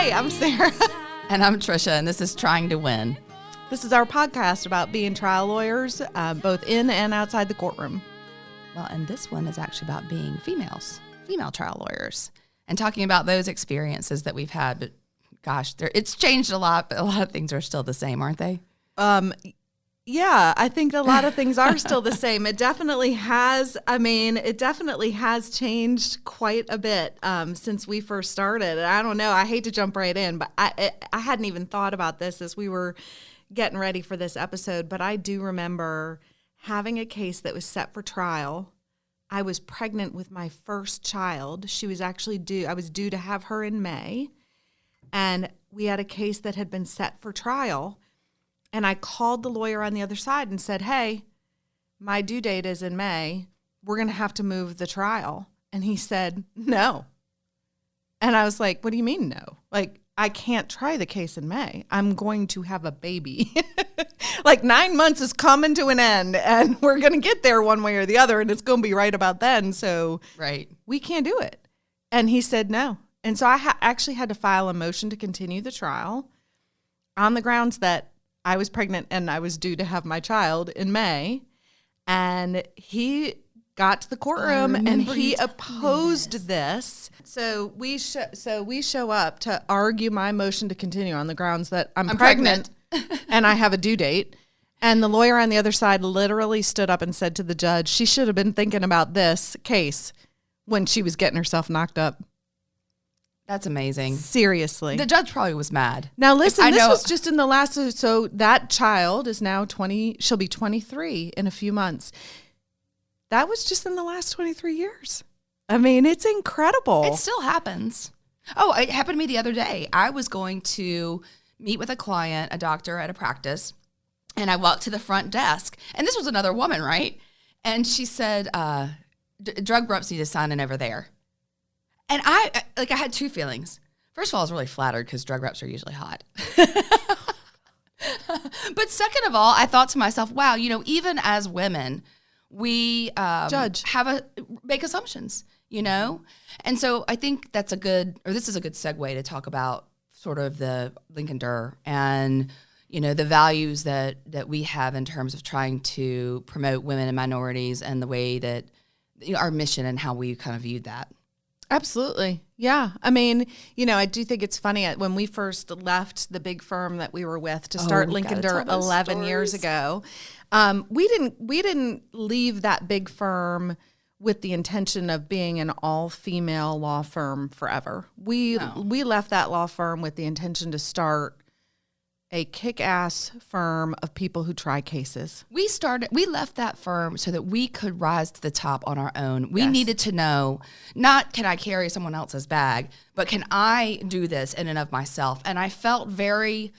Hi, I'm Sara. And I'm Tricia, and this is Trying to Win. This is our podcast about being trial lawyers, both in and outside the courtroom. Well, and this one is actually about being female trial lawyers, and talking about those experiences that we've had. But gosh, it's changed a lot, but a lot of things are still the same, aren't they? Yeah, I think a lot of things are still the same. It definitely has. It definitely has changed quite a bit since we first started. And I don't know. I hate to jump right in, but I hadn't even thought about this as we were getting ready for this episode. But I do remember having a case that was set for trial. I was pregnant with my first child. She was actually due. I was due to have her in May, and we had a case that had been set for trial. And I called the lawyer on the other side and said, hey, my due date is in May. We're going to have to move the trial. And he said, no. And I was like, what do you mean no? Like, I can't try the case in May. I'm going to have a baby. Like 9 months is coming to an end, and we're going to get there one way or the other, and it's going to be right about then. So right, we can't do it. And he said no. And so I actually had to file a motion to continue the trial on the grounds that I was pregnant and I was due to have my child in May, and he got to the courtroom and he opposed this. So we show up to argue my motion to continue on the grounds that I'm pregnant and I have a due date. And the lawyer on the other side literally stood up and said to the judge, she should have been thinking about this case when she was getting herself knocked up. That's amazing. Seriously. The judge probably was mad. Now listen, this was just in the last, so that child is now 20, she'll be 23 in a few months. That was just in the last 23 years. I mean, it's incredible. It still happens. Oh, it happened to me the other day. I was going to meet with a client, a doctor at a practice, and I walked to the front desk, and this was another woman, right? And she said, drug reps need to sign in over there. And I had two feelings. First of all, I was really flattered because drug reps are usually hot. But second of all, I thought to myself, wow, even as women, we make assumptions, And so I think this is a good segue to talk about sort of the Lincoln Derr and, the values that we have in terms of trying to promote women and minorities and the way that our mission and how we kind of viewed that. Absolutely. Yeah. I mean, I do think it's funny when we first left the big firm that we were with to start Lincoln Derr 11 years ago. We didn't leave that big firm with the intention of being an all-female law firm forever. We left that law firm with the intention to start a kick-ass firm of people who try cases. We left that firm so that we could rise to the top on our own. We needed to know, not can I carry someone else's bag, but can I do this in and of myself? And I felt very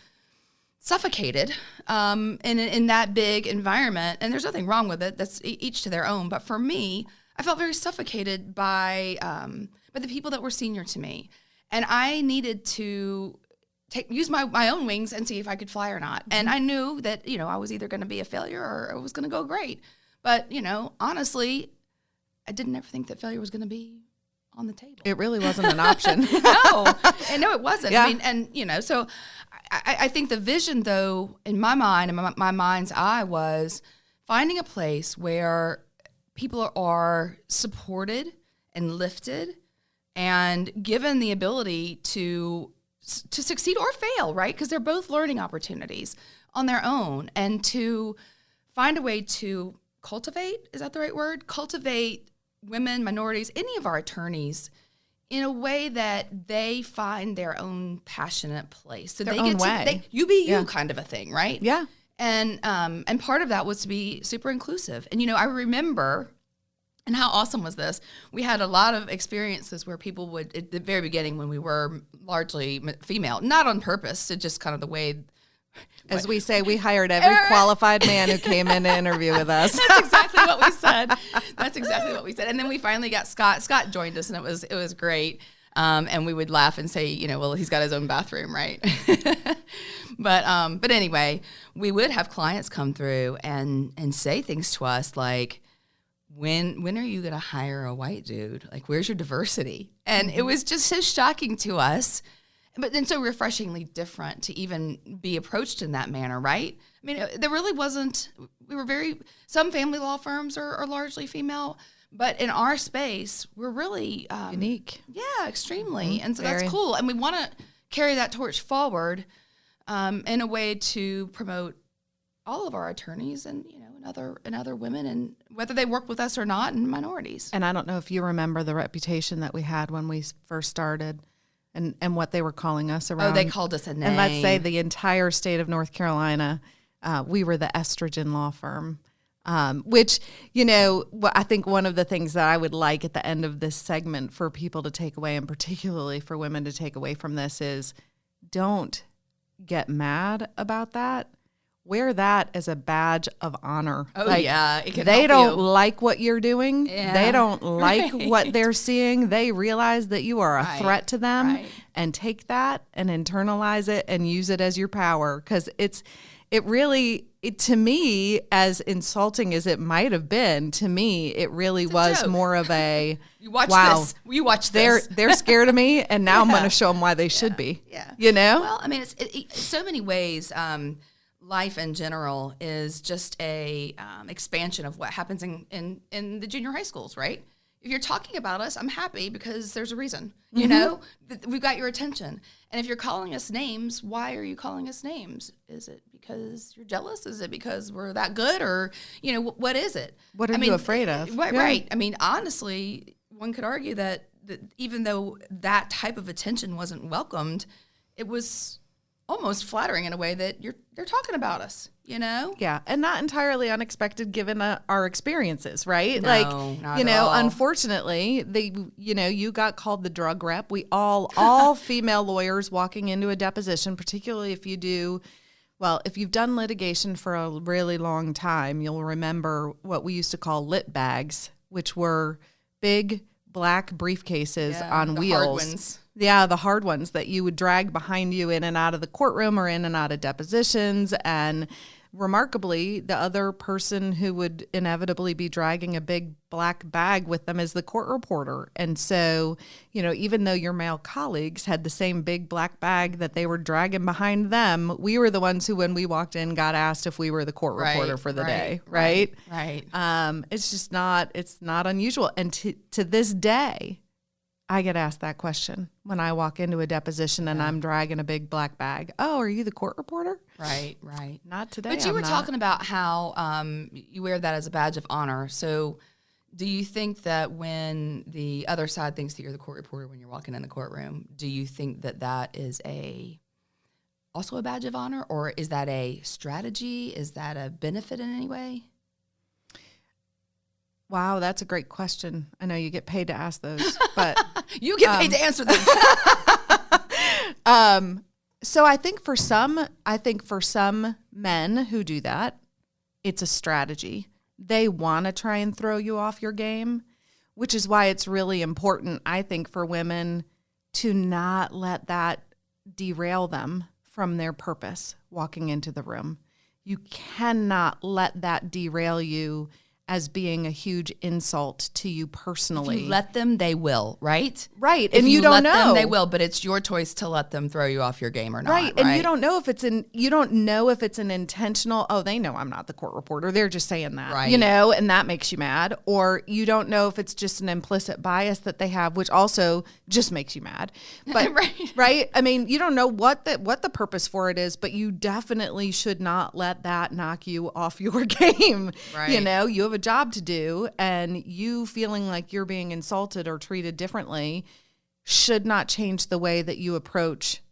suffocated in that big environment. And there's nothing wrong with it. That's each to their own. But for me, I felt very suffocated by the people that were senior to me. And I needed to use my own wings and see if I could fly or not. And I knew that, I was either going to be a failure or it was going to go great. But, honestly, I didn't ever think that failure was going to be on the table. It really wasn't an option. No, it wasn't. Yeah. I mean, so I think the vision, though, in my mind and my mind's eye was finding a place where people are supported and lifted and given the ability to succeed or fail, right? Because they're both learning opportunities on their own, and to find a way to cultivate, is that the right word? Cultivate women, minorities, any of our attorneys in a way that they find their own passionate place. So their they own get way. You be you kind of a thing, right? Yeah. And part of that was to be super inclusive. And, I remember, and how awesome was this? We had a lot of experiences where people would, at the very beginning when we were largely female, not on purpose, it's just kind of the way. As we say, we hired every qualified man who came in to interview with us. That's exactly what we said. And then we finally got Scott. Scott joined us, and it was great. And we would laugh and say, well, he's got his own bathroom, right? But anyway, we would have clients come through and say things to us like, when are you going to hire a white dude? Like, where's your diversity? And it was just so shocking to us. but then so refreshingly different to even be approached in that manner, right? I mean, there really wasn't, some family law firms are largely female, but in our space, we're really unique. Yeah, extremely. And so that's cool. And we want to carry that torch forward in a way to promote all of our attorneys and, and other women, and whether they work with us or not, and minorities. And I don't know if you remember the reputation that we had when we first started and what they were calling us around. Oh, they called us a name. And let's say the entire state of North Carolina, we were the estrogen law firm, which, I think one of the things that I would like at the end of this segment for people to take away, and particularly for women to take away from this, is don't get mad about that. Wear that as a badge of honor. Oh, yeah. It can they help don't you. like what you're doing. Yeah. They don't like Right. what they're seeing. They realize that you are a Right. threat to them, Right. and take that and internalize it and use it as your power. Because to me, as insulting as it might have been, to me, it really was joke. more of a, You watch wow, this. You watch this. they're scared of me, and now I'm Yeah. going to show them why they should be. Yeah. Well, I mean, it's so many ways. Life in general is just a expansion of what happens in the junior high schools, right? If you're talking about us, I'm happy because there's a reason. We've got your attention. And if you're calling us names, why are you calling us names? Is it because you're jealous? Is it because we're that good? Or, what is it? What are you afraid of? Right, Yeah. right. I mean, honestly, one could argue that even though that type of attention wasn't welcomed, it was almost flattering in a way that they're talking about us, Yeah, and not entirely unexpected given our experiences, right? No, not at all. Unfortunately, you got called the drug rep. We all female lawyers walking into a deposition, particularly if you've done litigation for a really long time, you'll remember what we used to call lit bags, which were big black briefcases on wheels. Hard ones. Yeah, the hard ones that you would drag behind you in and out of the courtroom or in and out of depositions. And remarkably, the other person who would inevitably be dragging a big black bag with them is the court reporter. And so, even though your male colleagues had the same big black bag that they were dragging behind them, we were the ones who, when we walked in, got asked if we were the court reporter for the day, right? Right. It's not unusual. And to this day, I get asked that question when I walk into a deposition and I'm dragging a big black bag. Oh, are you the court reporter? Right. Not today. But you were talking about how you wear that as a badge of honor. So do you think that when the other side thinks that you're the court reporter when you're walking in the courtroom, do you think that is also a badge of honor, or is that a strategy? Is that a benefit in any way? Wow, that's a great question. I know you get paid to ask those, but you get paid to answer them. So I think for some men who do that, it's a strategy. They want to try and throw you off your game, which is why it's really important, I think, for women to not let that derail them from their purpose walking into the room. You cannot let that derail you as being a huge insult to you personally. If you let them, they will, right? Right. If and you don't let know. them, they will, but it's your choice to let them throw you off your game or not. Right. And you don't know if it's an intentional, oh, they know I'm not the court reporter. They're just saying that. Right. And that makes you mad. Or you don't know if it's just an implicit bias that they have, which also just makes you mad. But right. I mean, you don't know what the purpose for it is, but you definitely should not let that knock you off your game. Right. You have a job to do, and you feeling like you're being insulted or treated differently should not change the way that you approach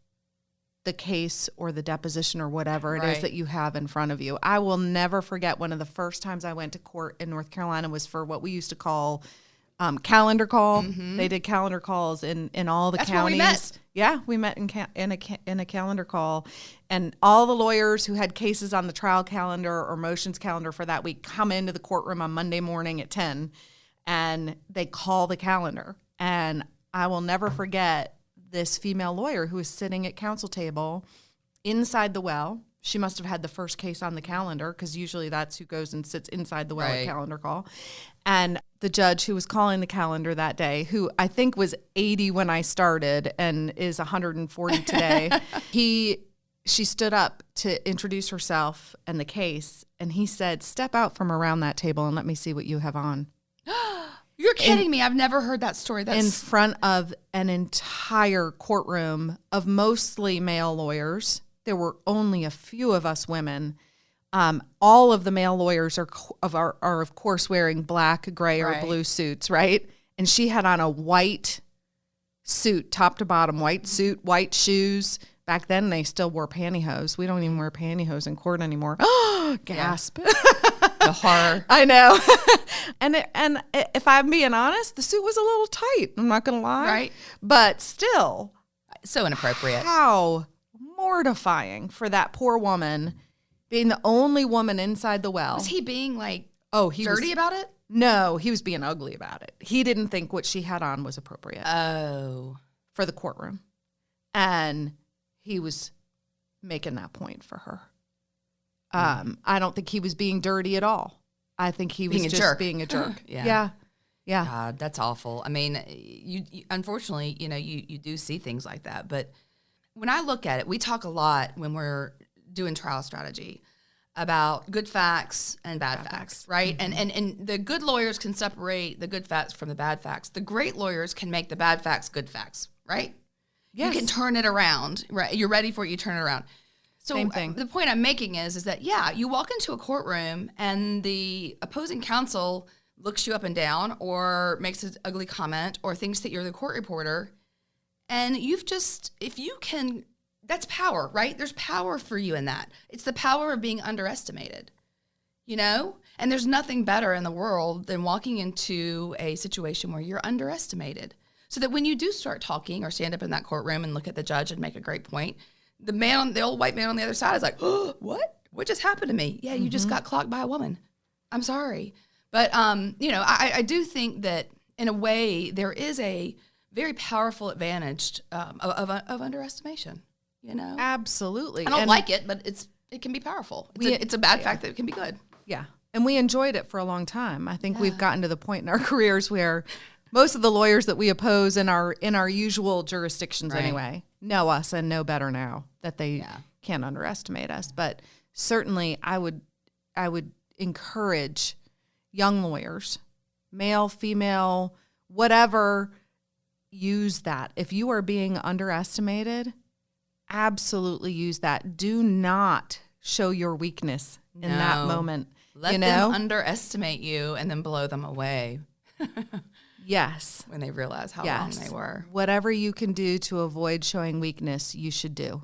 the case or the deposition or whatever it is that you have in front of you. I will never forget one of the first times I went to court in North Carolina was for what we used to call calendar call. Mm-hmm. They did calendar calls in all the That's counties. Where we met. Yeah, we met in a calendar call, and all the lawyers who had cases on the trial calendar or motions calendar for that week come into the courtroom on Monday morning at 10, and they call the calendar. And I will never forget this female lawyer who was sitting at counsel table inside the well. She must have had the first case on the calendar because usually that's who goes and sits inside the well at calendar call. And the judge who was calling the calendar that day, who I think was 80 when I started and is 140 today, she stood up to introduce herself and the case, and he said, "Step out from around that table and let me see what you have on." You're kidding me. I've never heard that story. In front of an entire courtroom of mostly male lawyers. There were only a few of us women. All of the male lawyers are of course wearing black, gray, or blue suits, right? And she had on a white suit, top to bottom, white suit, white shoes. Back then, they still wore pantyhose. We don't even wear pantyhose in court anymore. Gasp. The horror. I know. and if I'm being honest, the suit was a little tight. I'm not going to lie. Right. But still. So inappropriate. How mortifying for that poor woman, being the only woman inside the well. Was he being like dirty about it? No, he was being ugly about it. He didn't think what she had on was appropriate. Oh. For the courtroom. And he was making that point for her. I don't think he was being dirty at all. I think he was just being a jerk. Yeah. God, that's awful. I mean, you unfortunately, you do see things like that. But when I look at it, we talk a lot when we're doing trial strategy about good facts and bad facts, right? Mm-hmm. And the good lawyers can separate the good facts from the bad facts. The great lawyers can make the bad facts good facts, right? Yes. You can turn it around, right? You're ready for it, you turn it around. So same thing. The point I'm making is that, you walk into a courtroom and the opposing counsel looks you up and down or makes an ugly comment or thinks that you're the court reporter. And if you can, that's power, right? There's power for you in that. It's the power of being underestimated, And there's nothing better in the world than walking into a situation where you're underestimated. So that when you do start talking or stand up in that courtroom and look at the judge and make a great point, the old white man on the other side is like, "Oh, what? What just happened to me?" Yeah, you just got clocked by a woman. I'm sorry. But, I do think that in a way there is a very powerful advantage of underestimation, Absolutely. I don't like it, but it can be powerful. It's a bad fact that it can be good. Yeah. And we enjoyed it for a long time. I think we've gotten to the point in our careers where most of the lawyers that we oppose in our usual jurisdictions anyway know us and know better now that they can't underestimate us. But certainly I would encourage young lawyers, male, female, whatever, use that. If you are being underestimated, absolutely use that. Do not show your weakness in that moment. Let them underestimate you and then blow them away. Yes. When they realize how wrong they were. Whatever you can do to avoid showing weakness, you should do.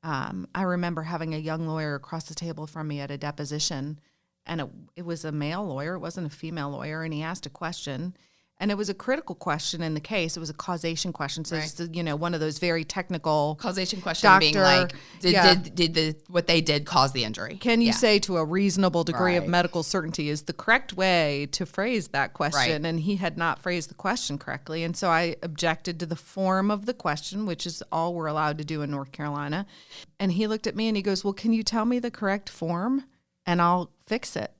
I remember having a young lawyer across the table from me at a deposition, and it was a male lawyer. It wasn't a female lawyer, and he asked a question. And it was a critical question in the case. It was a causation question. So it's one of those very technical causation question being like, did what they did cause the injury? Can you say to a reasonable degree of medical certainty is the correct way to phrase that question? And he had not phrased the question correctly. And so I objected to the form of the question, which is all we're allowed to do in North Carolina. And he looked at me and he goes, "Well, can you tell me the correct form and I'll fix it?"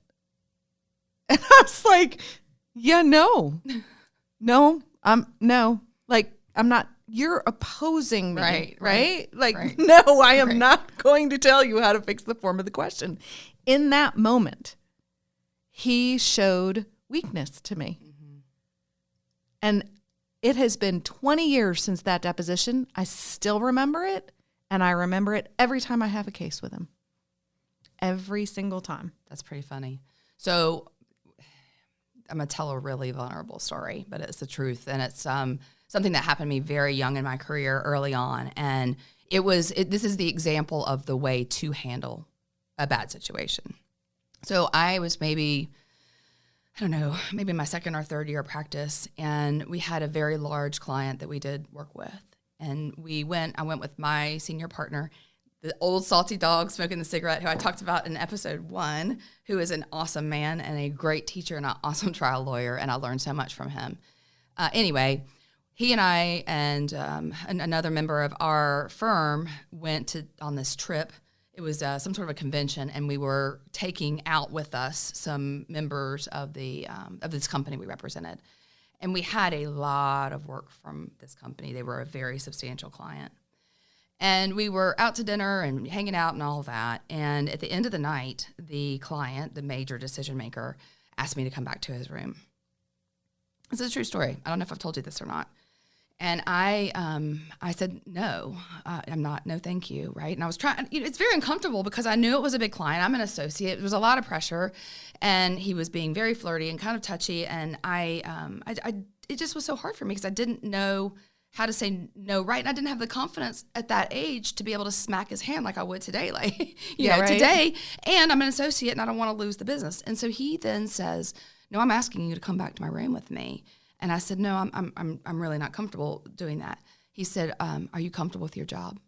And I was like, no, like, I'm not, you're opposing me, right? Like, no, I am not going to tell you how to fix the form of the question. In that moment, he showed weakness to me. Mm-hmm. And it has been 20 years since that deposition. I still remember it. And I remember it every time I have a case with him. Every single time. That's pretty funny. So I'm going to tell a really vulnerable story, but it's the truth. And it's something that happened to me very young in my career early on. And this is the example of the way to handle a bad situation. So I was maybe my second or third year of practice, and we had a very large client that we did work with. And I went with my senior partner, the old salty dog smoking the cigarette who I talked about in episode 1, who is an awesome man and a great teacher and an awesome trial lawyer, and I learned so much from him. Anyway, he and I and another member of our firm went on this trip. some sort of a convention, and we were taking out with us some members of this company we represented. And we had a lot of work from this company. They were a very substantial client. And we were out to dinner and hanging out and all of that. And at the end of the night, the client, the major decision maker, asked me to come back to his room. This is a true story. I don't know if I've told you this or not. And I said, no, I'm not, no, thank you, right? And I was trying, it's very uncomfortable because I knew it was a big client. I'm an associate. There was a lot of pressure, and he was being very flirty and kind of touchy. And it just was so hard for me because I didn't know how to say no, right? And I didn't have the confidence at that age to be able to smack his hand like I would today, like, today. And I'm an associate and I don't want to lose the business. And so he then says, no, I'm asking you to come back to my room with me. And I said, no, I'm really not comfortable doing that. He said, are you comfortable with your job?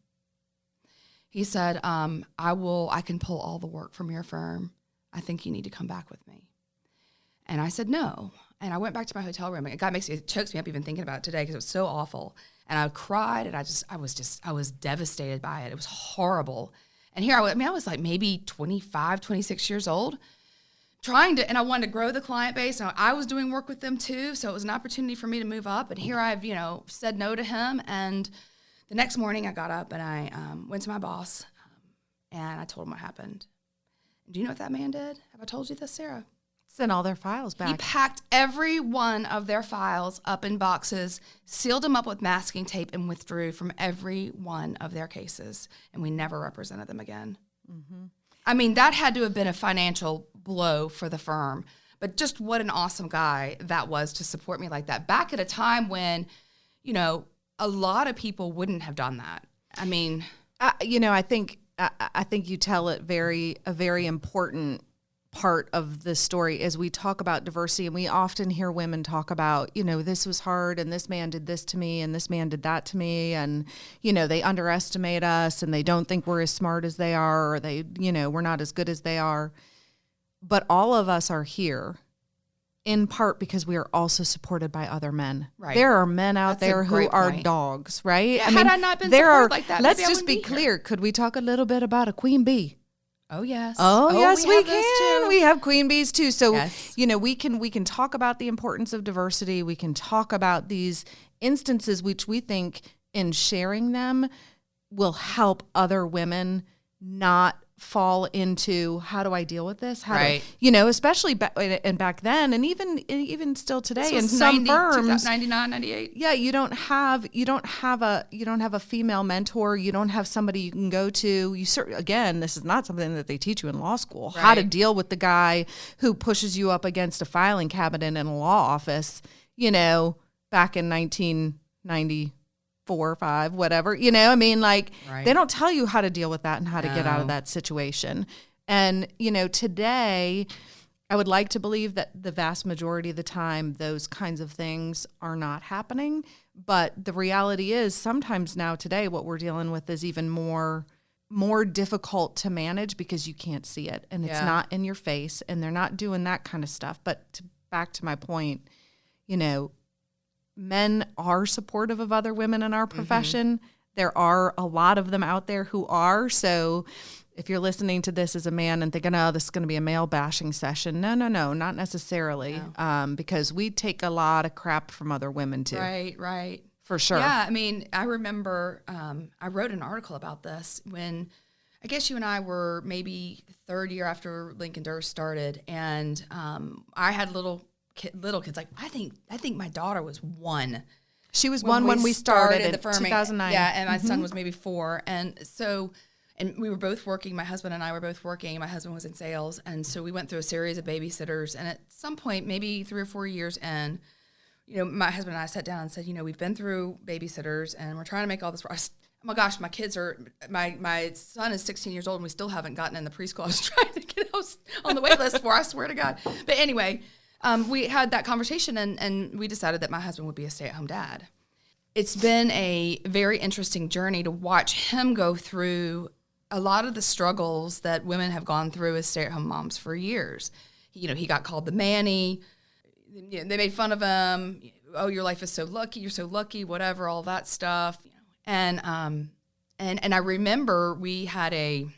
He said, I can pull all the work from your firm. I think you need to come back with me. And I said, no. And I went back to my hotel room. It chokes me up even thinking about it today because it was so awful. And I cried, and I was devastated by it. It was horrible. And here I was like maybe 25, 26 years old, and I wanted to grow the client base. And I was doing work with them too, so it was an opportunity for me to move up. And here I've, said no to him. And the next morning I got up and I went to my boss, and I told him what happened. Do you know what that man did? Have I told you this, Sarah? Sent all their files back. He packed every one of their files up in boxes, sealed them up with masking tape, and withdrew from every one of their cases. And we never represented them again. Mm-hmm. I mean, that had to have been a financial blow for the firm. But just what an awesome guy that was to support me like that. Back at a time when, a lot of people wouldn't have done that. I mean, I think you tell it a very important part of the story as we talk about diversity. And we often hear women talk about, this was hard, and this man did this to me, and this man did that to me, and they underestimate us, and they don't think we're as smart as they are, or they we're not as good as they are. But all of us are here in part because we are also supported by other men. Right. There are men out there who are dogs, right? Yeah, had I not been supported like that, let's just be clear. Could we talk a little bit about a queen bee? Oh, yes. Yes, we can. We have queen bees too. So, yes. We can talk about the importance of diversity. We can talk about these instances which we think in sharing them will help other women not fall into, how do I deal with this? Especially back then, and even still today in some firms, 99, 98. Yeah, you don't have a female mentor. You don't have somebody you can go to. Again, this is not something that they teach you in law school. Right. How to deal with the guy who pushes you up against a filing cabinet in a law office. Back in 1994 or 5, whatever, right. They don't tell you how to deal with that and how to get out of that situation. And, today I would like to believe that the vast majority of the time, those kinds of things are not happening. But the reality is sometimes now today, what we're dealing with is even more difficult to manage because you can't see it and it's not in your face and they're not doing that kind of stuff. But back to my point, men are supportive of other women in our profession. Mm-hmm. There are a lot of them out there who are. So if you're listening to this as a man and thinking, this is going to be a male bashing session, no, not necessarily. No. Because we take a lot of crap from other women too. Right. For sure. Yeah, I mean, I remember I wrote an article about this when I guess you and I were maybe third year after Lincoln Derr started, and I had little kids. Like I think my daughter was 1. She was 1 when we started in the firm, 2009. Yeah, and my son was maybe 4. And so, and we were both working. My husband and I were both working. My husband was in sales, and so we went through a series of babysitters. And at some point, maybe 3 or 4 years in, my husband and I sat down and said, we've been through babysitters, and we're trying to make all this. Oh my gosh, my son is 16 years old, and we still haven't gotten in the preschool I was trying to get on the wait list for. I swear to God. But anyway. We had that conversation, and we decided that my husband would be a stay-at-home dad. It's been a very interesting journey to watch him go through a lot of the struggles that women have gone through as stay-at-home moms for years. He got called the Manny. They made fun of him. Oh, your life is so lucky. You're so lucky. Whatever, all that stuff. And I remember we had a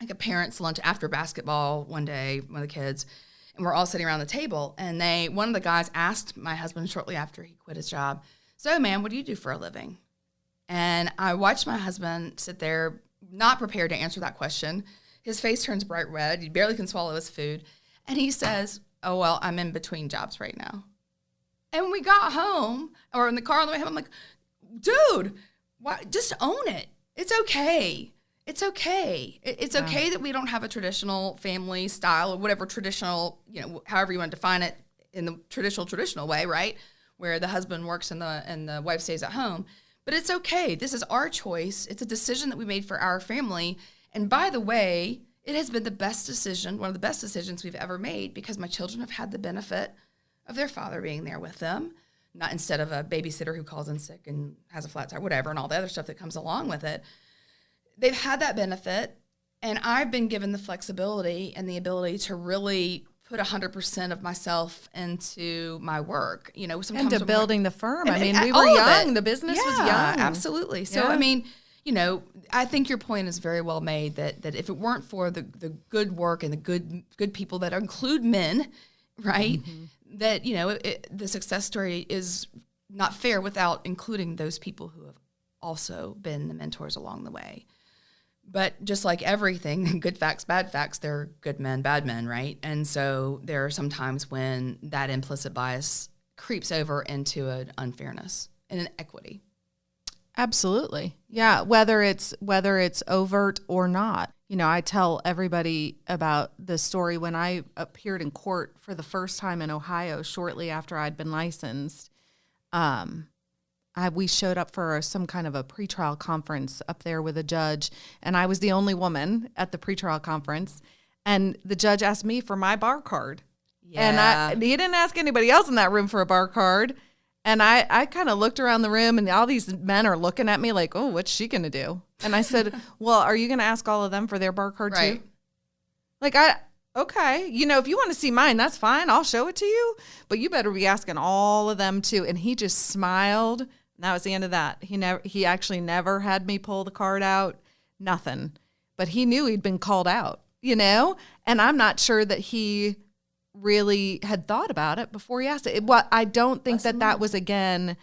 like a parents' lunch after basketball one day, one of the kids, and we're all sitting around the table, and one of the guys asked my husband shortly after he quit his job, "So, man, what do you do for a living?" And I watched my husband sit there, not prepared to answer that question. His face turns bright red. He barely can swallow his food. And he says, "Oh, well, I'm in between jobs right now." And when we got home, or in the car on the way home, I'm like, dude, why, just own it. It's okay. It's okay. It's okay that we don't have a traditional family style or whatever traditional, however you want to define it in the traditional way, right? Where the husband works and the wife stays at home. But it's okay. This is our choice. It's a decision that we made for our family. And by the way, it has been the best decision, one of the best decisions we've ever made, because my children have had the benefit of their father being there with them, not instead of a babysitter who calls in sick and has a flat tire, whatever, and all the other stuff that comes along with it. They've had that benefit, and I've been given the flexibility and the ability to really put 100% of myself into my work. Sometimes and to building the firm. And, I mean, we were young. The business was young. Absolutely. So, I mean, I think your point is very well made that if it weren't for the good work and the good people that include men, right, that, the success story is not fair without including those people who have also been the mentors along the way. But just like everything, good facts, bad facts, there are good men, bad men, right? And so there are some times when that implicit bias creeps over into an unfairness and an equity. Absolutely. Yeah, whether it's overt or not. I tell everybody about the story when I appeared in court for the first time in Ohio shortly after I'd been licensed. We showed up for some kind of a pretrial conference up there with a judge, and I was the only woman at the pretrial conference, and the judge asked me for my bar card. Yeah. And he didn't ask anybody else in that room for a bar card. And I kind of looked around the room, and all these men are looking at me like, "Oh, what's she going to do?" And I said, "Well, are you going to ask all of them for their bar card too?" Like, okay, if you want to see mine, that's fine. I'll show it to you. But you better be asking all of them too. And he just smiled. And that was the end of that. He actually never had me pull the card out, nothing. But he knew he'd been called out, and I'm not sure that he really had thought about it before he asked it. I don't think that was, again,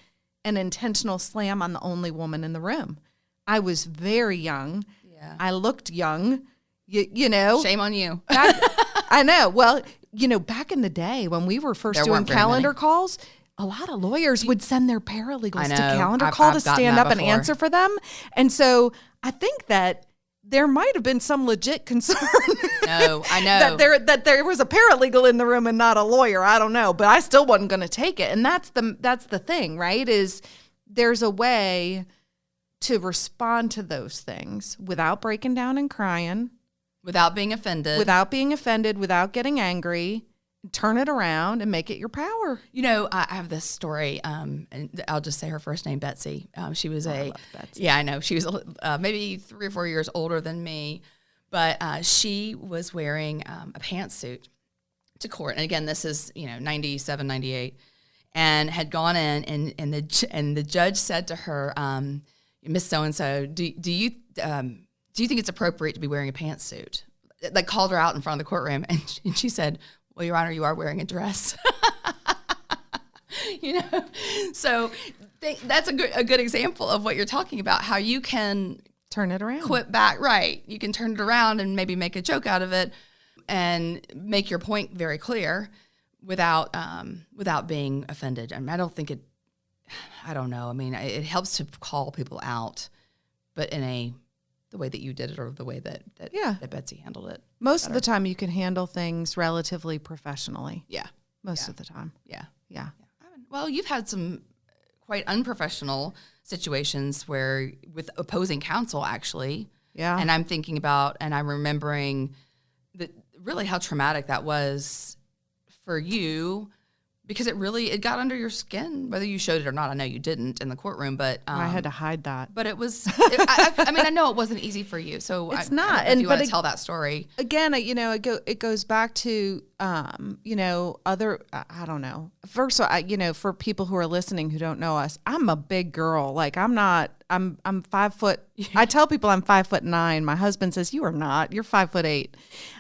an intentional slam on the only woman in the room. I was very young. Yeah. I looked young, Shame on you. I know. Well, back in the day when we were first doing calendar calls, a lot of lawyers would send their paralegals to calendar call to stand up and answer for them. And so I think that there might have been some legit concern. No, I know. that there was a paralegal in the room and not a lawyer. I don't know, but I still wasn't going to take it. And that's the thing, right? Is there's a way to respond to those things without breaking down and crying, without being offended, without getting angry. Turn it around and make it your power. I have this story, and I'll just say her first name, Betsy. She was I love Betsy. Yeah, I know. She was maybe 3 or 4 years older than me, but she was wearing a pantsuit to court. And again, this is 97, 98, and had gone in, and the judge said to her, "Miss So and So, do you think it's appropriate to be wearing a pantsuit?" Like, called her out in front of the courtroom, and she said, "Well, Your Honor, you are wearing a dress." So that's a good example of what you're talking about, how you can turn it around. Quit back, right. You can turn it around and maybe make a joke out of it and make your point very clear without being offended. I mean, I don't know. I mean, it helps to call people out, but in the way that you did it, or the way that Betsy handled it. Most of the time you can handle things relatively professionally. Yeah. Most of the time. Yeah. Yeah. Well, you've had some quite unprofessional situations with opposing counsel, actually. Yeah. And I'm thinking about, and I'm remembering really how traumatic that was for you, because it got under your skin, whether you showed it or not. I know you didn't in the courtroom, but I had to hide that. But it was. I mean, I know it wasn't easy for you, so it's not. I don't know if you want to tell that story again. It goes back to other. I don't know. First of all, for people who are listening who don't know us, I'm a big girl. Like, I'm not I'm 5 foot. I tell people I'm 5'9". My husband says, you are not. You're 5'8".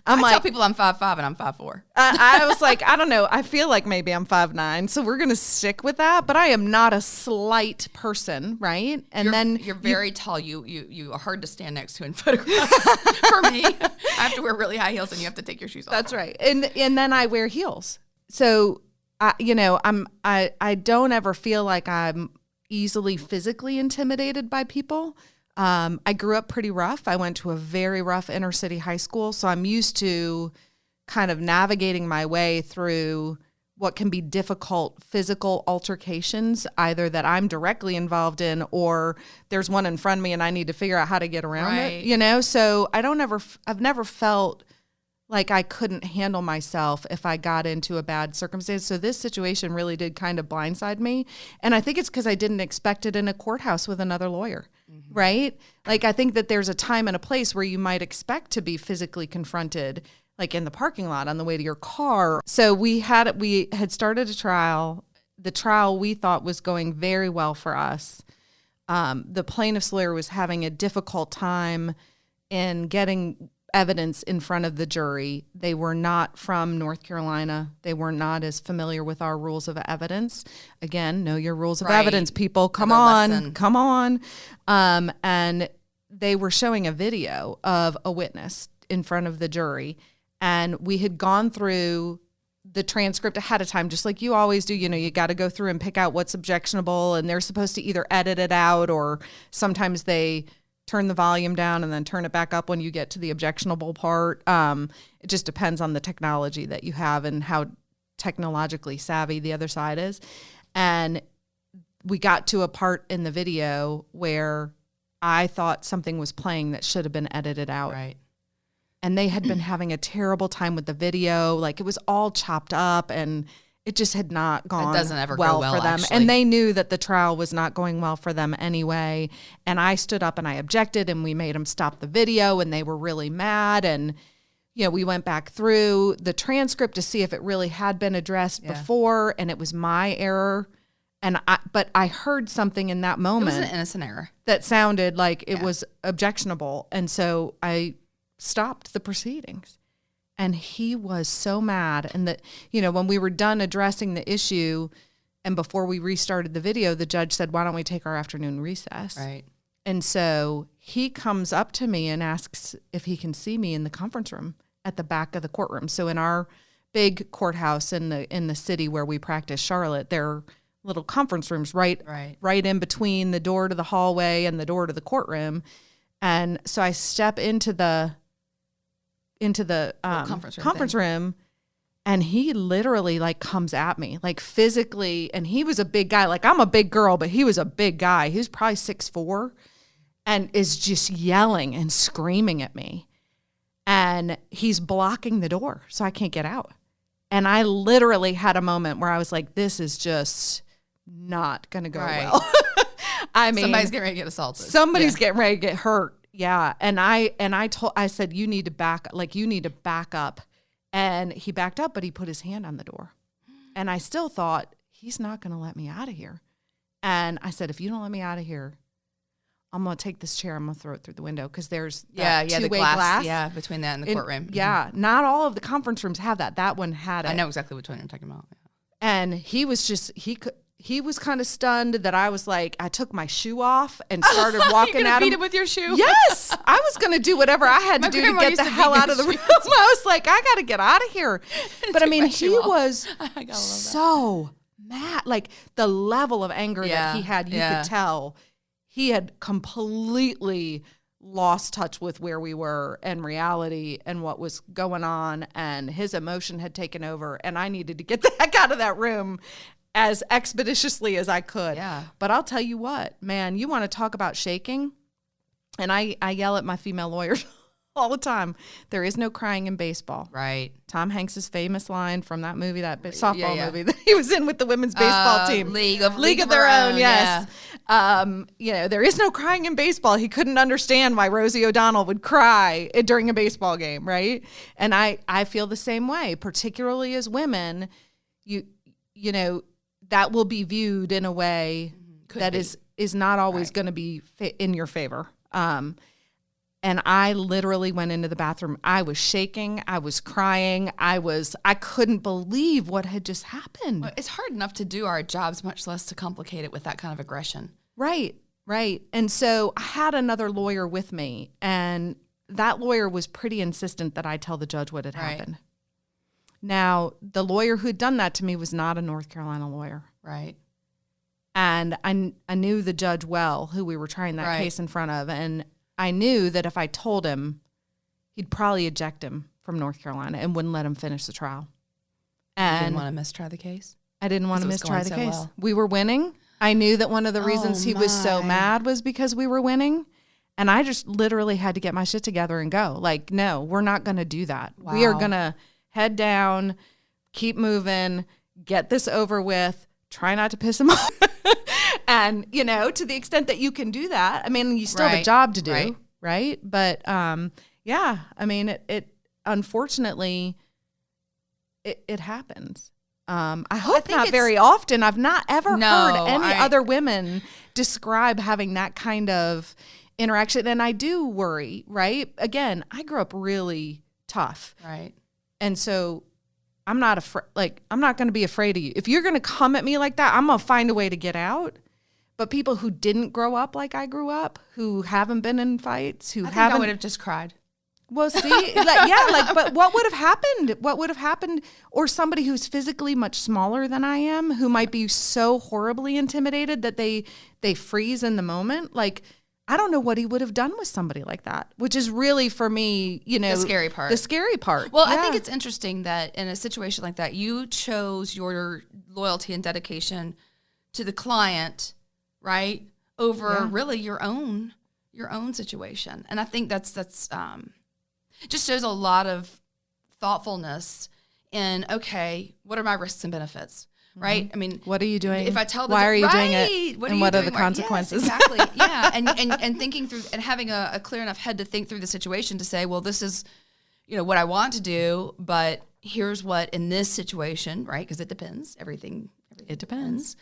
I tell people I'm 5'5" and I'm 5'4". I was like, I don't know. I feel like maybe I'm 5'9", so we're gonna stick with that. But I am not a slight person, right? And you're very tall. You are hard to stand next to in photographs. For me, I have to wear really high heels, and you have to take your shoes off. That's right. And then I wear heels, so I don't ever feel like I'm easily physically intimidated by people. I grew up pretty rough. I went to a very rough inner city high school, so I'm used to kind of navigating my way through what can be difficult physical altercations, either that I'm directly involved in or there's one in front of me and I need to figure out how to get around it, So I've never felt like I couldn't handle myself if I got into a bad circumstance. So this situation really did kind of blindside me. And I think it's because I didn't expect it in a courthouse with another lawyer, right? Like, I think that there's a time and a place where you might expect to be physically confronted, like in the parking lot on the way to your car. So we had started a trial. The trial we thought was going very well for us. The plaintiff's lawyer was having a difficult time in getting evidence in front of the jury. They were not from North Carolina. They were not as familiar with our rules of evidence. Again, know your rules of evidence, people. Come on. And they were showing a video of a witness in front of the jury. And we had gone through the transcript ahead of time, just like you always do. You got to go through and pick out what's objectionable, and they're supposed to either edit it out or sometimes they turn the volume down and then turn it back up when you get to the objectionable part. It just depends on the technology that you have and how technologically savvy the other side is. And we got to a part in the video where I thought something was playing that should have been edited out. Right. And they had been having a terrible time with the video. Like, it was all chopped up and it just had not gone well for them. Actually. And they knew that the trial was not going well for them anyway. And I stood up and I objected, and we made them stop the video, and they were really mad. And, we went back through the transcript to see if it really had been addressed before, and it was my error. But I heard something in that moment. It was an innocent error. That sounded like it was objectionable. And so I stopped the proceedings. And he was so mad. And that, when we were done addressing the issue and before we restarted the video, the judge said, why don't we take our afternoon recess? Right. And so he comes up to me and asks if he can see me in the conference room at the back of the courtroom. So in our big courthouse in the city where we practice, Charlotte, there are little conference rooms right in between the door to the hallway and the door to the courtroom. And so I step into the conference room, and he literally comes at me physically, and he was a big guy. I'm a big girl, but he was a big guy. He was probably 6'4", and is just yelling and screaming at me. And he's blocking the door so I can't get out. And I literally had a moment where I was like, this is just not going to go well. I mean, somebody's getting ready to get assaulted. Somebody's getting ready to get hurt. Yeah. And I said, you need to back up. And he backed up, but he put his hand on the door. And I still thought, he's not going to let me out of here. And I said, if you don't let me out of here, I'm going to take this chair. I'm going to throw it through the window, because there's two-way glass. Yeah, between that and the courtroom. Yeah. Not all of the conference rooms have that. That one had it. I know exactly which one you're talking about. Yeah. And he was just, he was kind of stunned that I was like, I took my shoe off and started walking at him. Beat him with your shoe? Yes. I was going to do whatever I had to do to get the hell out of the room. I was like, I got to get out of here. But I mean, he was so mad. The level of anger that he had, you could tell. He had completely lost touch with where we were and reality and what was going on. And his emotion had taken over. And I needed to get the heck out of that room as expeditiously as I could. Yeah. But I'll tell you what, man, you want to talk about shaking? And I yell at my female lawyers all the time. There is no crying in baseball. Right. Tom Hanks's famous line from that movie, that softball movie that he was in with the women's baseball team. League of Their Own, yes. Yeah. There is no crying in baseball. He couldn't understand why Rosie O'Donnell would cry during a baseball game, right? And I feel the same way, particularly as women. You know, that will be viewed in a way is not always going to be in your favor. And I literally went into the bathroom. I was shaking. I was crying. I couldn't believe what had just happened. Well, it's hard enough to do our jobs, much less to complicate it with that kind of aggression. Right. And so I had another lawyer with me, and that lawyer was pretty insistent that I tell the judge what had happened. Now, the lawyer who had done that to me was not a North Carolina lawyer. Right. And I knew the judge well, who we were trying that case in front of, and I knew that if I told him, he'd probably eject him from North Carolina and wouldn't let him finish the trial. And you didn't want to mistry the case? I didn't want to mistry the case. Well. We were winning. I knew that one of the reasons he was so mad was because we were winning. And I just literally had to get my shit together and go. Like, no, we're not going to do that. Wow. We are going to head down, keep moving, get this over with, try not to piss him off. And, to the extent that you can do that, I mean, you still have a job to do, right? But, it unfortunately, it happens. I hope not very often. I've not ever heard any other women describe having that kind of interaction. And I do worry, right? Again, I grew up really tough. Right. And so I'm not afraid. Like, I'm not going to be afraid of you. If you're going to come at me like that, I'm going to find a way to get out. But people who didn't grow up like I grew up, who haven't been in fights, I would have just cried. Well, see, but what would have happened? What would have happened? Or somebody who's physically much smaller than I am, who might be so horribly intimidated that they freeze in the moment. Like, I don't know what he would have done with somebody like that, which is really, for me, the scary part. Well, I think it's interesting that in a situation like that, you chose your loyalty and dedication to the client, right, over really your own situation. And I think that's just shows a lot of thoughtfulness in, okay, what are my risks and benefits? Right? I mean, what are you doing? If I tell them, why are you doing it? And what are the consequences? Yes, exactly. Yeah. And thinking through and having a clear enough head to think through the situation to say, well, this is, what I want to do, but here's what in this situation, right? Because it depends. Everything depends.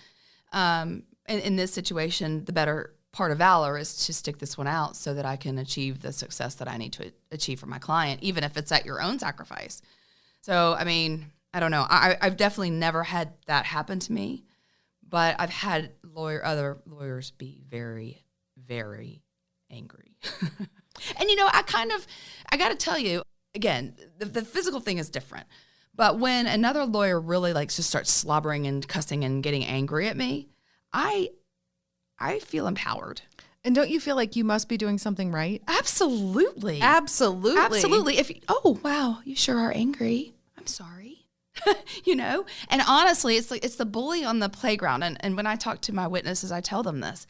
In this situation, the better part of valor is to stick this one out so that I can achieve the success that I need to achieve for my client, even if it's at your own sacrifice. So, I mean, I don't know. I've definitely never had that happen to me, but I've had other lawyers be very, very angry. And, I got to tell you, again, the physical thing is different. But when another lawyer really likes to start slobbering and cussing and getting angry at me, I feel empowered. And don't you feel like you must be doing something right? Absolutely. Oh, wow, you sure are angry. I'm sorry. And honestly, it's the bully on the playground. And when I talk to my witnesses, I tell them this.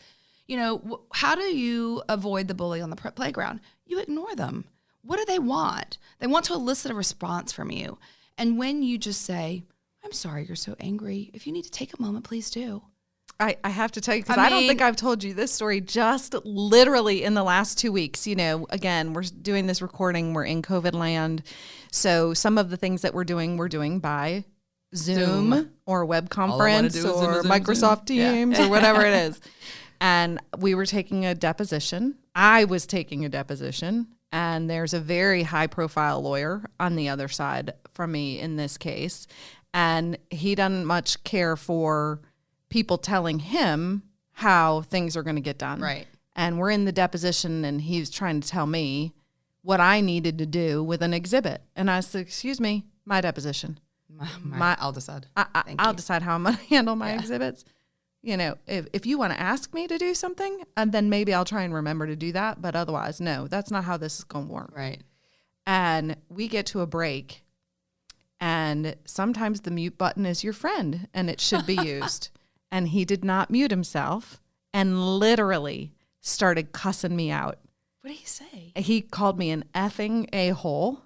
How do you avoid the bully on the playground? You ignore them. What do they want? They want to elicit a response from you. And when you just say, I'm sorry you're so angry. If you need to take a moment, please do. I have to tell you, because I don't think I've told you this story just literally in the last 2 weeks. Again, we're doing this recording. We're in COVID land. So some of the things that we're doing by Zoom. Or web conference or Microsoft Teams or whatever it is. And we were taking a deposition. I was taking a deposition. And there's a very high-profile lawyer on the other side from me in this case. And he doesn't much care for people telling him how things are going to get done. Right. And we're in the deposition, and he's trying to tell me what I needed to do with an exhibit. And I said, excuse me, my deposition. I'll decide. I'll decide how I'm going to handle my exhibits. If you want to ask me to do something, then maybe I'll try and remember to do that. But otherwise, no, that's not how this is going to work. Right. And we get to a break, and sometimes the mute button is your friend, and it should be used. And he did not mute himself and literally started cussing me out. What did he say? He called me an effing a-hole.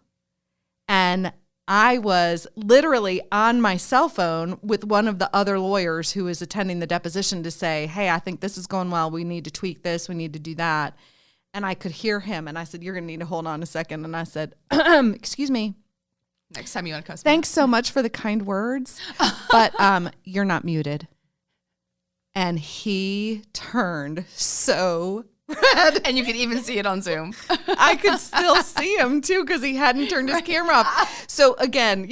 And I was literally on my cell phone with one of the other lawyers who was attending the deposition to say, hey, I think this is going well. We need to tweak this. We need to do that. And I could hear him. And I said, you're going to need to hold on a second. And I said, excuse me. Next time you want to cuss me. Thanks so much for the kind words. But you're not muted. And he turned so red. And you could even see it on Zoom. I could still see him too because he hadn't turned his camera off. So again,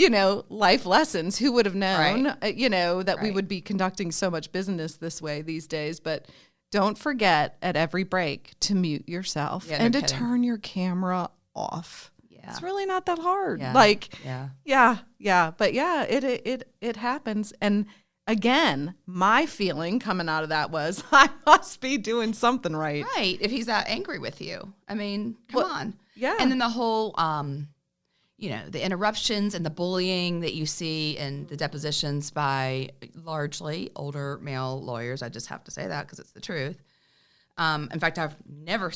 life lessons. Who would have known, that we would be conducting so much business this way these days? But don't forget at every break to mute yourself and to turn your camera off. Yeah. It's really not that hard. Yeah. But it happens. And again, my feeling coming out of that was I must be doing something right. Right. If he's that angry with you. I mean, come on. Yeah. And then the whole, the interruptions and the bullying that you see in the depositions by largely older male lawyers. I just have to say that because it's the truth. In fact, I've never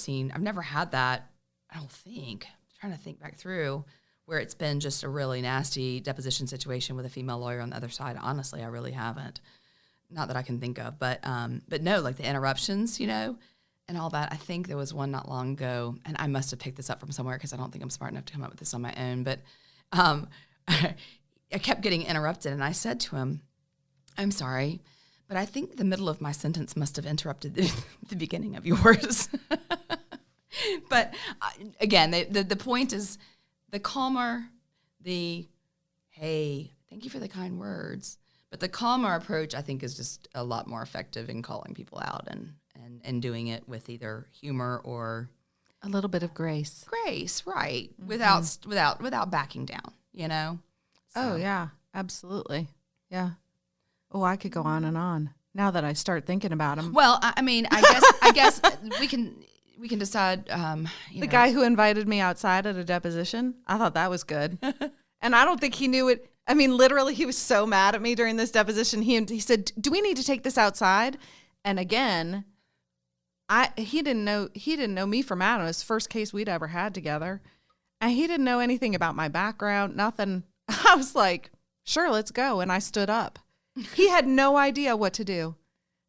had that, I don't think. I'm trying to think back through where it's been just a really nasty deposition situation with a female lawyer on the other side. Honestly, I really haven't. Not that I can think of, but no, like the interruptions, and all that. I think there was one not long ago, and I must have picked this up from somewhere because I don't think I'm smart enough to come up with this on my own, but I kept getting interrupted, and I said to him, I'm sorry, but I think the middle of my sentence must have interrupted the beginning of yours. But again, the point is, the calmer, hey, thank you for the kind words. But the calmer approach, I think, is just a lot more effective in calling people out and doing it with either humor or a little bit of grace. Grace, right? Mm-hmm. Without backing down, So. Oh yeah, absolutely, yeah. Oh, I could go on and on now that I start thinking about them. Well, I guess we can decide. The guy who invited me outside at a deposition, I thought that was good. And I don't think he knew it. I mean, literally, he was so mad at me during this deposition. He said, do we need to take this outside? And again, he didn't know me from Adam. It was the first case we'd ever had together. And he didn't know anything about my background, nothing. I was like, sure, let's go. And I stood up. He had no idea what to do.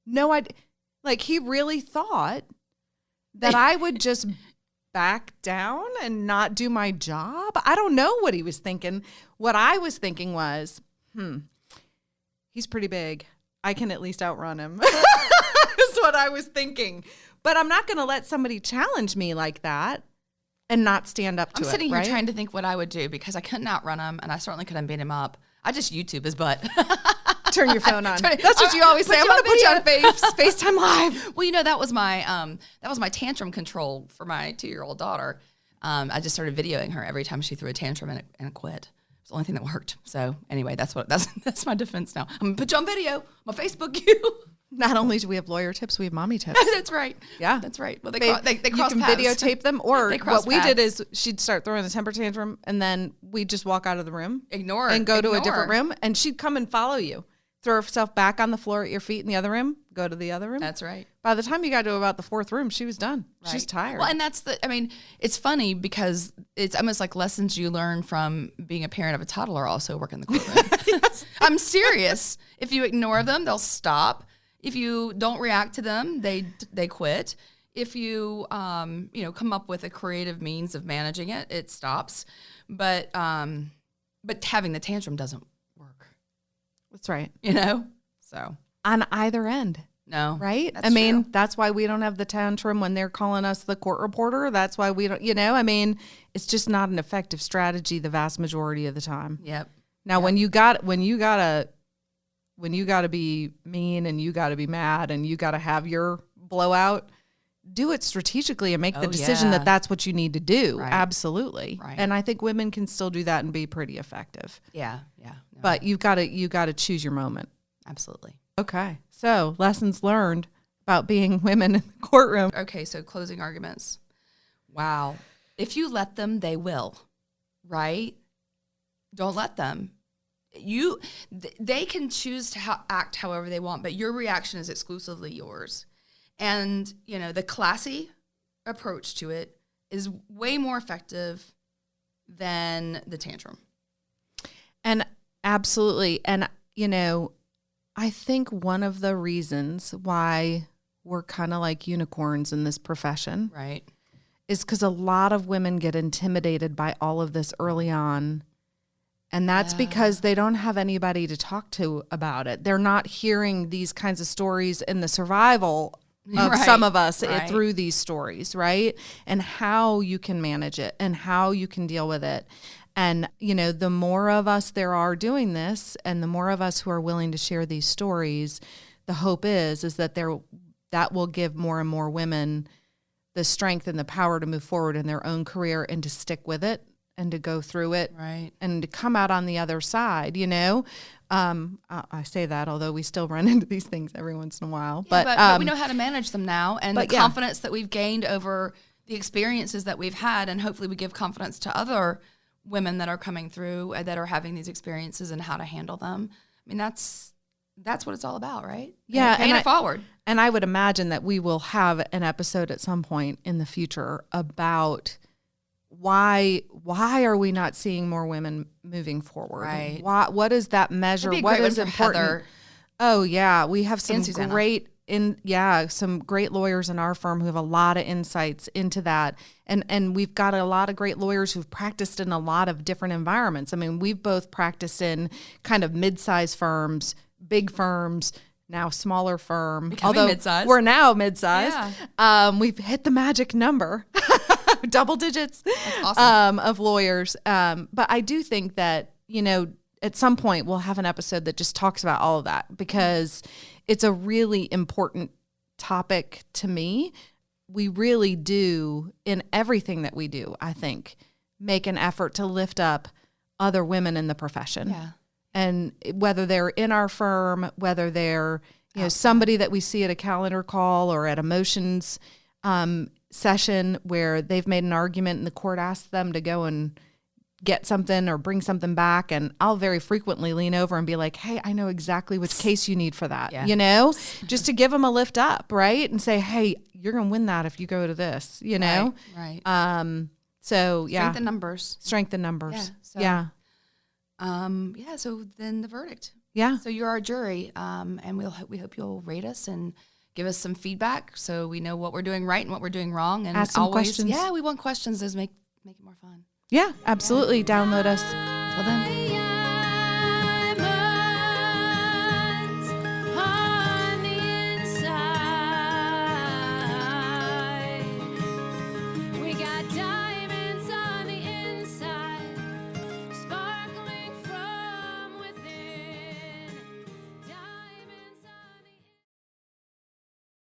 No idea. Like, he really thought that I would just back down and not do my job. I don't know what he was thinking. What I was thinking was, he's pretty big. I can at least outrun him. Is what I was thinking. But I'm not going to let somebody challenge me like that and not stand up to it. I'm sitting here trying to think what I would do because I couldn't outrun him and I certainly couldn't beat him up. I just YouTube his butt. Turn your phone on. That's what you always say. I'm going to put you on FaceTime Live. Well, that was my tantrum control for my 2-year-old daughter. I just started videoing her every time she threw a tantrum and it quit. It's the only thing that worked. So anyway, that's my defense now. I'm going to put you on video. I'm going to Facebook you. Not only do we have lawyer tips, we have mommy tips. That's right. Yeah. That's right. Well, they you cross can paths. videotape them, or what we paths. did is she'd start throwing a temper tantrum, and then we'd just walk out of the room. Ignore and go to a different room, and she'd come and follow you. Throw herself back on the floor at your feet in the other room, go to the other room. That's right. By the time you got to about the 4th room, she was done. Right. She's tired. Well, and it's funny because it's almost like lessons you learn from being a parent of a toddler also work in the courtroom. Yes. I'm serious. If you ignore them, they'll stop. If you don't react to them, they quit. If you come up with a creative means of managing it, it stops. But having the tantrum doesn't work. That's right. So on either end. No. Right? That's true. That's why we don't have the tantrum when they're calling us the court reporter. That's why we don't, it's just not an effective strategy the vast majority of the time. Yep. Now, when you gotta be mean and you gotta be mad and you gotta have your blowout, do it strategically and make the decision that that's what you need to do. Right. Absolutely. Right. And I think women can still do that and be pretty effective. Yeah. Yeah. No. But you gotta choose your moment. Absolutely. Okay. So lessons learned about being women in the courtroom. Okay. So closing arguments. Wow. If you let them, they will. Right? Don't let them. They can choose to act however they want, but your reaction is exclusively yours. And, the classy approach to it is way more effective than the tantrum. And absolutely. And, I think one of the reasons why we're kind of like unicorns in this profession, right, is because a lot of women get intimidated by all of this early on. And that's because they don't have anybody to talk to about it. They're not hearing these kinds of stories in the survival of some of us through these stories, right? And how you can manage it and how you can deal with it. And, the more of us there are doing this and the more of us who are willing to share these stories, the hope is that that will give more and more women the strength and the power to move forward in their own career and to stick with it and to go through it and to come out on the other side, I say that, although we still run into these things every once in a while. Yeah, but we know how to manage them now, and the confidence that we've gained over the experiences that we've had, and hopefully we give confidence to other women that are coming through that are having these experiences and how to handle them. I mean, that's what it's all about, right? Yeah. Paying it forward. And I would imagine that we will have an episode at some point in the future about why are we not seeing more women moving forward? Right. What is that measure? What is important? Heather. Oh yeah, we have some some great lawyers in our firm who have a lot of insights into that. And we've got a lot of great lawyers who've practiced in a lot of different environments. I mean, we've both practiced in kind of mid-sized firms, big firms, now smaller firm. Becoming mid-sized. We're now mid-sized. Yeah. We've hit the magic number. Double digits. That's awesome. Of lawyers. But I do think that, at some point we'll have an episode that just talks about all of that because it's a really important topic to me. We really do, in everything that we do, I think, make an effort to lift up other women in the profession. Yeah. And whether they're in our firm, whether they're somebody that we see at a calendar call or at a motions session where they've made an argument and the court asks them to go and get something or bring something back, and I'll very frequently lean over and be like, hey, I know exactly which case you need for that, just to give them a lift up, right? And say, hey, you're going to win that if you go to this, Right. So, yeah. Strength in numbers. Yeah. So then the verdict. Yeah. So you're our jury, and we hope you'll rate us and give us some feedback so we know what we're doing right and what we're doing wrong. And ask some questions. Yeah, we want questions. Those make it more fun. Yeah, absolutely. Download us. Till then.